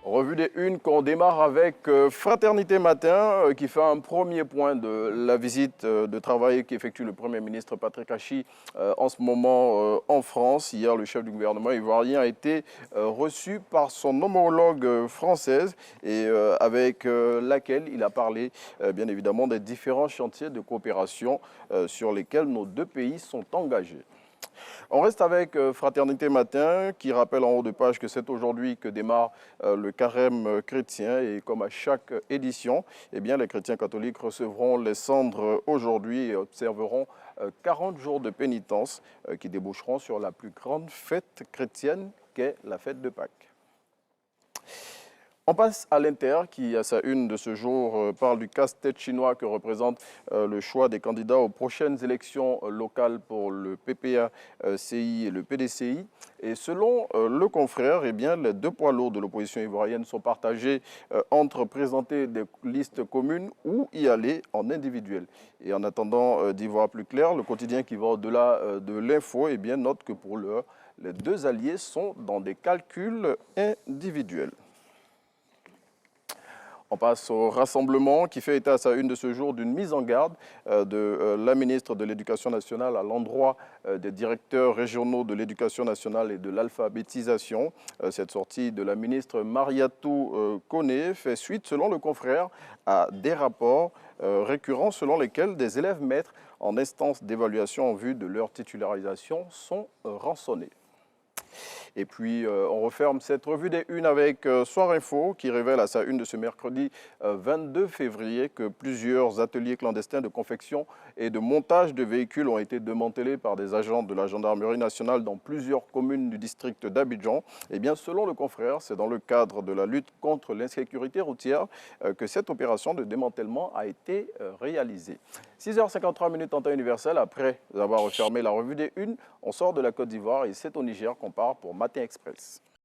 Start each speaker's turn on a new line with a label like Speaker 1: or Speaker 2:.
Speaker 1: Revue des unes qu'on démarre avec Fraternité Matin qui fait un premier point de la visite de travail qu'effectue le Premier ministre Patrick Achi en ce moment en France. Hier, le chef du gouvernement ivoirien a été reçu par son homologue française et avec laquelle il a parlé bien évidemment des différents chantiers de coopération sur lesquels nos deux pays sont engagés. On reste avec Fraternité Matin qui rappelle en haut de page que c'est aujourd'hui que démarre le carême chrétien et comme à chaque édition, eh bien, les chrétiens catholiques recevront les cendres aujourd'hui et observeront 40 jours de pénitence qui déboucheront sur la plus grande fête chrétienne qu'est la fête de Pâques. On passe à l'Inter qui, à sa une de ce jour, parle du casse-tête chinois que représente le choix des candidats aux prochaines élections locales pour le PPA-CI et le PDCI. Et selon le confrère, eh bien, les deux poids lourds de l'opposition ivoirienne sont partagés entre présenter des listes communes ou y aller en individuel. Et en attendant d'y voir plus clair, le quotidien qui va au-delà de l'info eh bien, note que pour l'heure, les deux alliés sont dans des calculs individuels. On passe au rassemblement qui fait état à sa une de ce jour d'une mise en garde de la ministre de l'Éducation nationale à l'endroit des directeurs régionaux de l'Éducation nationale et de l'alphabétisation. Cette sortie de la ministre Mariatou Koné fait suite, selon le confrère, à des rapports récurrents selon lesquels des élèves maîtres en instance d'évaluation en vue de leur titularisation sont rançonnés. Et puis, on referme cette revue des unes avec Soir Info qui révèle à sa une de ce mercredi 22 février que plusieurs ateliers clandestins de confection et de montage de véhicules ont été démantelés par des agents de la gendarmerie nationale dans plusieurs communes du district d'Abidjan. Eh bien, selon le confrère, c'est dans le cadre de la lutte contre l'insécurité routière que cette opération de démantèlement a été réalisée. 6h53 en temps universel, après avoir refermé la revue des unes, on sort de la Côte d'Ivoire et c'est au Niger qu'on part pour Matin Express.